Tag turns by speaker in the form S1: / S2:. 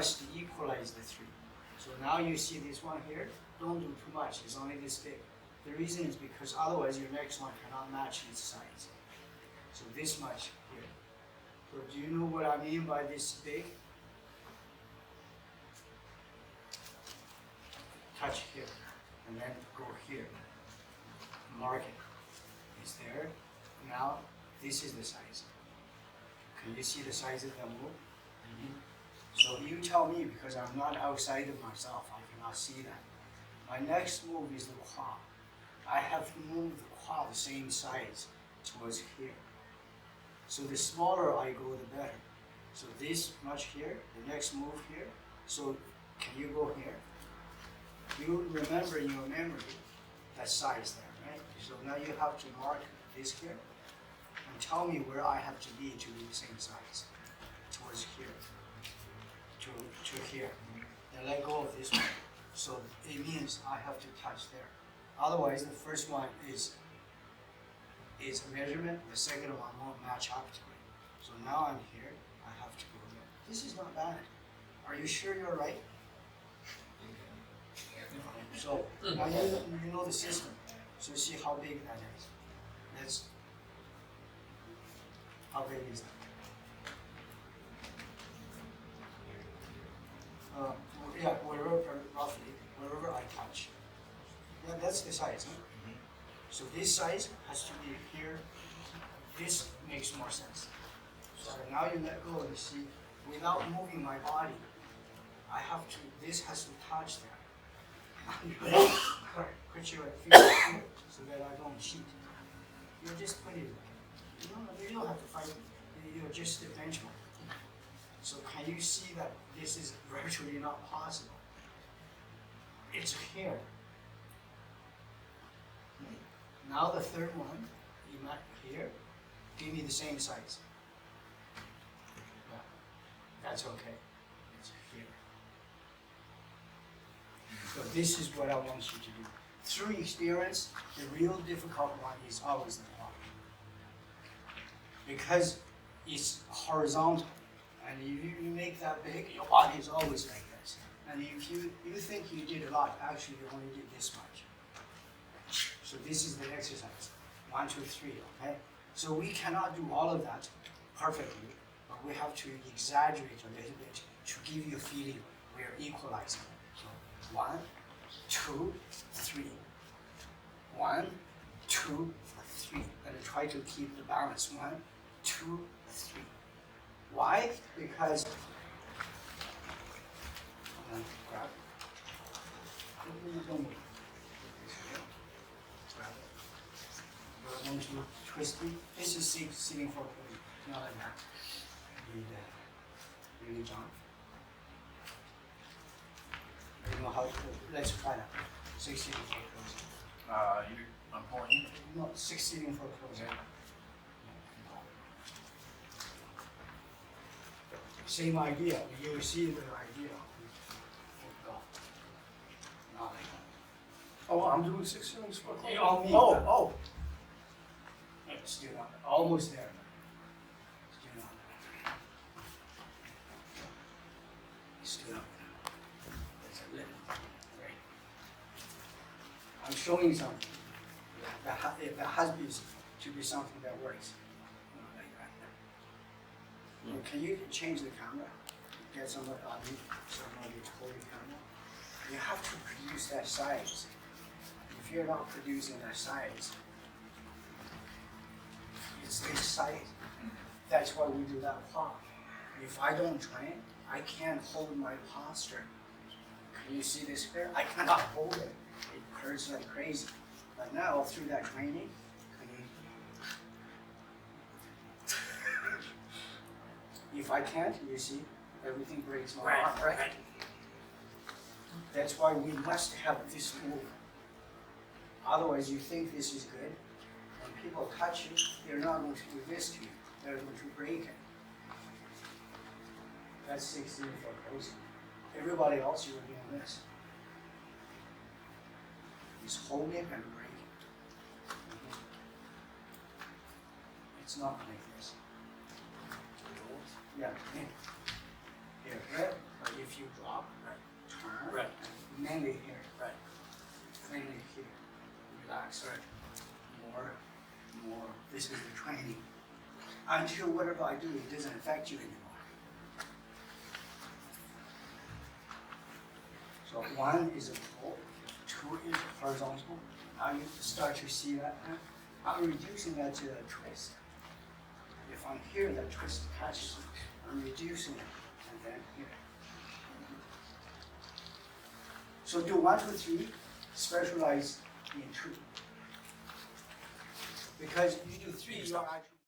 S1: must equalize the 3. So now you see this one here, don't do too much, it's only this big. The reason is because otherwise your next one cannot match its size. So this much here. So do you know what I mean by this big? Touch here, and then go here. Mark it. It's there. Now, this is the size. Can you see the size of the move? So you tell me, because I'm not outside of myself, I cannot see that. My next move is the claw. I have to move the claw the same size towards here. So the smaller I go, the better. So this much here, the next move here. So can you go here? You remember in your memory that size there, right? So now you have to mark this here and tell me where I have to be to be the same size. Towards here. To here. Then let go of this one. So it means I have to touch there. Otherwise, the first one is a measurement, the second one won't match up to it. So now I'm here, I have to go there. This is not bad. Are you sure you're right? So now you know the system. So see how big that is. How big is that? Yeah, wherever I touch. Yeah, that's the size. Huh? So this size has to be here. This makes more sense. So now you let go and see, without moving my body, I have to, this has to touch there. Put your feet here so that I don't cheat. You just put it, you don't have to fight, you're just the benchmark. So can you see that this is virtually not possible? It's here. Now the third one, here, give me the same size. Yeah, that's okay. It's here. So this is what I want you to do. Through experience, the real difficult one is always the claw. Because it's horizontal. And if you make that big, your body is always like this. And if you think you did a lot, actually you only did this much. So this is the exercise. 1, 2, 3, okay? So we cannot do all of that perfectly, but we have to exaggerate a little bit to give you a feeling we're equalizing. So 1, 2, 3. 1, 2, 3. And try to keep the balance. 1, 2, 3. Why? Because grab it. Don't move. Grab it. We're going to twist it. This is sitting for pulling, not like that. Really, John. You know how to. Let's try that. 6 sitting for closing.
S2: I'm pointing.
S1: No, 6 sitting for closing.
S2: Okay.
S1: Same idea. You see the idea. Go. Not like that.
S2: Oh, I'm doing 6 ceilings for closing.
S1: Oh. Still not. Almost there. Still not. Still not. There's a little. Right. I'm showing something. That has to be something that works. Can you change the camera? Get somebody to hold the camera. You have to produce that size. If you're not producing that size, it's this size. That's why we do that claw. If I don't train, I can't hold my posture. Can you see this here? I cannot hold it. It hurts like crazy. But now, through that training, if I can't, you see, everything breaks my arm, right? That's why we must have this move. Otherwise, you think this is good. When people touch you, they're not going to do this to you. They're going to break it. That's 16 for closing. Everybody else, you were doing this. Just hold it and break it. It's not like this. Yeah, here, right? if you drop, turn,
S2: Right.
S1: and mainly here,
S2: Right.
S1: mainly here, relax, more. This is the training. Until whatever I do, it doesn't affect you anymore. So 1 is a pull, 2 is horizontal. Now you start to see that. I'm reducing that to a twist. If I'm here, that twist catches. I'm reducing it, and then here. So do 1, 2, 3, specialize in 2. Because you do 3, you are actually